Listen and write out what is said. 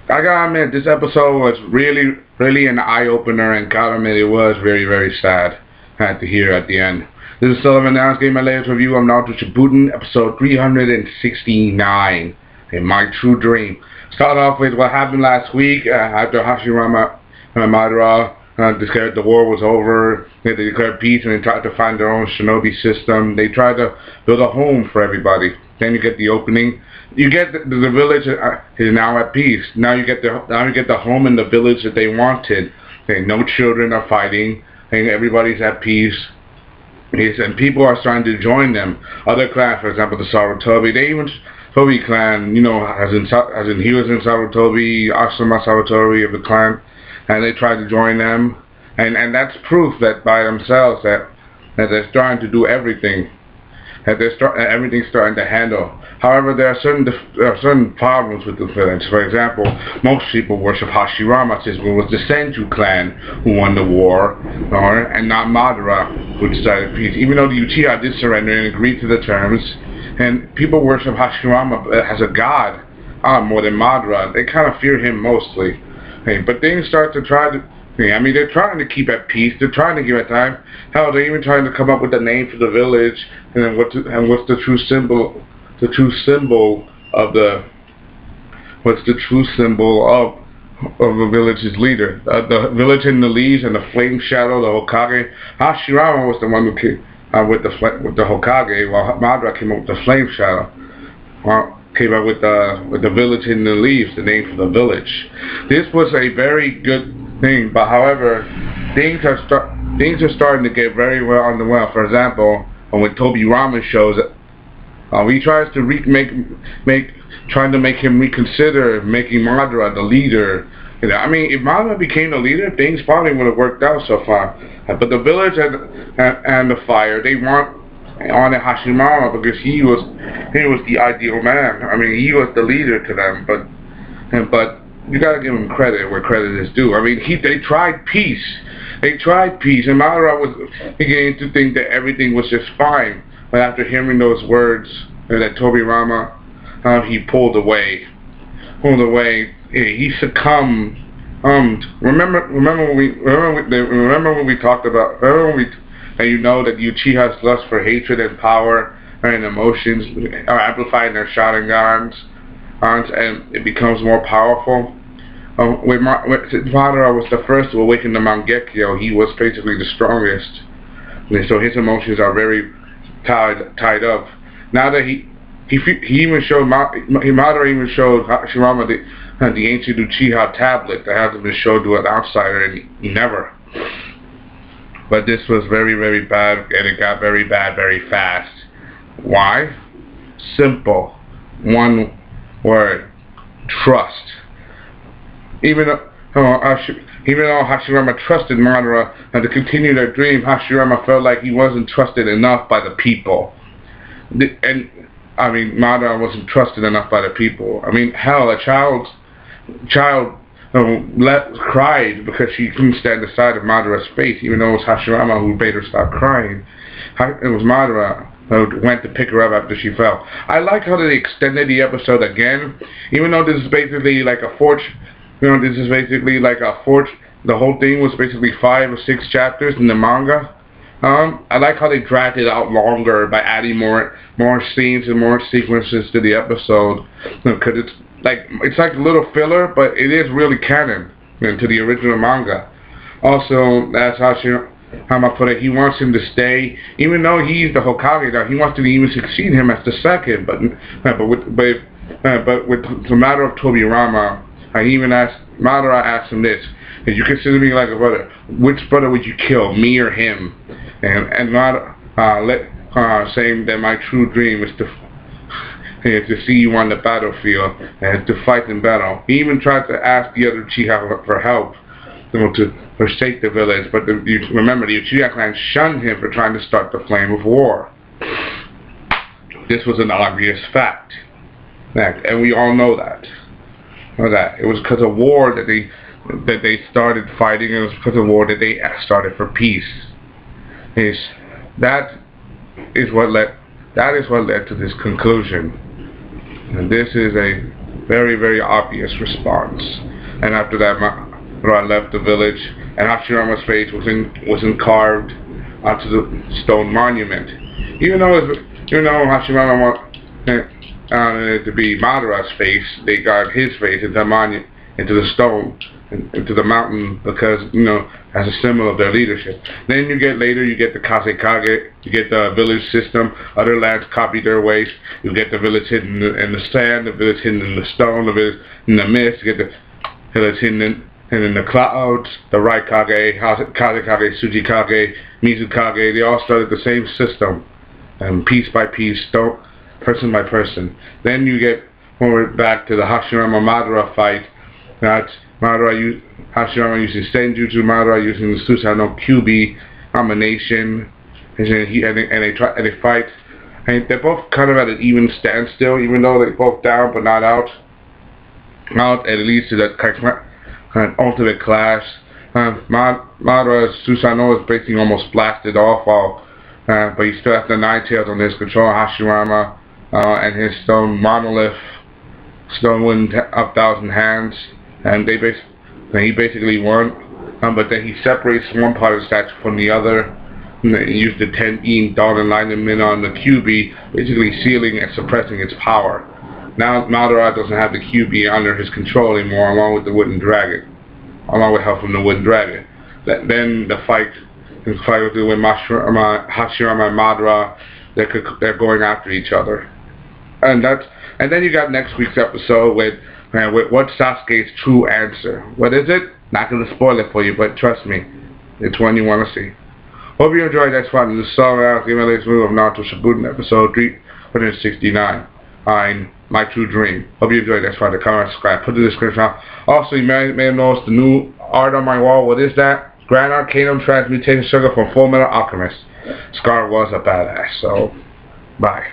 I gotta admit, this episode was really an eye-opener, and gotta admit, it was very sad. I had to hear at the end. This is Sellavin. Now, gave my latest review of Naruto Shippuden, episode 369, in My True Dream. Start off with what happened last week after Hashirama and Madara declared the war was over. They declared peace, and they tried to find their own shinobi system. They tried to build a home for everybody. Then you get the opening. You get the village is now at peace. Now you get the home in the village that they wanted. Okay, no children are fighting, and everybody's at peace. Yes, and people are starting to join them. Other clans, for example, the Sarutobi, they even Tobi clan, as in he was in Sarutobi, Asuma Sarutobi of the clan, and they tried to join them, and that's proof that by themselves that they're starting to do everything, that everything's starting to handle. However, there are certain problems with the village. For example, most people worship Hashirama, since it was the Senju clan who won the war, and not Madara, who decided peace. Even though the Uchiha did surrender and agreed to the terms, and people worship Hashirama as a god more than Madara. They kind of fear him mostly. Hey, but things start to try to. I mean, they're trying to keep at peace. They're trying to give it time. Hell, they're even trying to come up with a name for the village, and then what's the true symbol? The true symbol of the the village's leader? The village in the leaves and the flame shadow, the Hokage. Hashirama was the one who came with the Hokage, while Madara came up with the flame shadow. Came up with the village in the leaves, the name for the village. This was a very good thing, but however, things are starting to get very well underwhelmed. For example, when Tobirama shows up, he tries to trying to make him reconsider making Madara the leader. I mean, if Madara became the leader, things probably would have worked out so far. But the village and the fire, they wanted Hashirama because he was the ideal man. I mean, he was the leader to them. But you gotta give him credit where credit is due. I mean, they tried peace. They tried peace, and Madara was beginning to think that everything was just fine. But after hearing those words that Tobirama, he pulled away. He succumbed. Remember when we talked about. And you know that Uchiha's lust for hatred and power and emotions are amplified in their Sharingans, and it becomes more powerful. Since Madara was the first to awaken the Mangekyo, he was basically the strongest. And so his emotions are very tied up. Now that he even showed Madara even showed Hashirama the ancient Uchiha tablet that hasn't been shown to an outsider, and he never. But this was very bad, and it got very bad very fast. Why? Simple. One word. Trust. Even though Hashirama trusted Madara and to continue their dream, Hashirama felt like he wasn't trusted enough by the people. Madara wasn't trusted enough by the people. I mean, hell, a child cried because she couldn't stand the sight of Madara's face, even though it was Hashirama who made her stop crying. It was Madara who went to pick her up after she fell. I like how they extended the episode again, even though this is basically like a the whole thing was basically 5 or 6 chapters in the manga. I like how they dragged it out longer by adding more scenes and more sequences to the episode, because it's like a little filler, but it is really canon to the original manga. Also, that's how I put it. He wants him to stay, even though he's the Hokage now. He wants to even succeed him as the second. But with the matter of Tobirama, Madara asked him this: "If you consider me like a brother, which brother would you kill, me or him?" And Madara saying that my true dream is to see you on the battlefield and to fight in battle. He even tried to ask the other Uchiha for help, to forsake the village. But remember, the Uchiha clan shunned him for trying to start the flame of war. This was an obvious fact, and we all know that. It was because of war that they started fighting. It was because of war that they started for peace. That is what led to this conclusion. And this is Very, very obvious response. And after that, Madara left the village, and Hashirama's face wasn't carved onto the stone monument. Even though Hashirama wanted it to be Madara's face, they got his face into the stone, into the mountain, because, as a symbol of their leadership. Then you get the Kazekage, you get the village system, other lands copy their ways, you get the village hidden in the sand, the village hidden in the stone, the village in the mist, you get the village hidden in the clouds, the Raikage, Kazekage, Tsujikage, Mizukage, they all started the same system, and piece by piece, person by person. Then you get, when we're back to the Hashirama-Madara fight, that's Hashirama using Senjutsu, Madara using the Susanoo Kyuubi combination, and they fight, and they're both kind of at an even standstill, even though they're both down but not out. And it leads to that kind of ultimate clash. Madara's Susanoo is basically almost blasted off, but he still has the Nine Tails on his control. Hashirama and his stone monolith, stone wooden of 1,000 hands, and he basically won. But then he separates one part of the statue from the other, and he used the 10-in dot alignment on the Kyuubi, basically sealing and suppressing its power. Now Madara doesn't have the Kyuubi under his control anymore, along with help from the wooden dragon. Then the fight with Hashirama and Madara, they're going after each other, and then you got next week's episode with what's Sasuke's true answer. What is it? Not gonna spoil it for you, but trust me, it's one you want to see. Hope you enjoyed that spot in the song out the latest movie of Naruto Shippuden episode 369. My True Dream. Hope you enjoyed that spot. Comment, subscribe, put the description out. Also, you may have noticed the new art on my wall. What is that? Grand Arcanum Transmutation Sugar from Full Metal Alchemist. Scar was a badass. So, bye.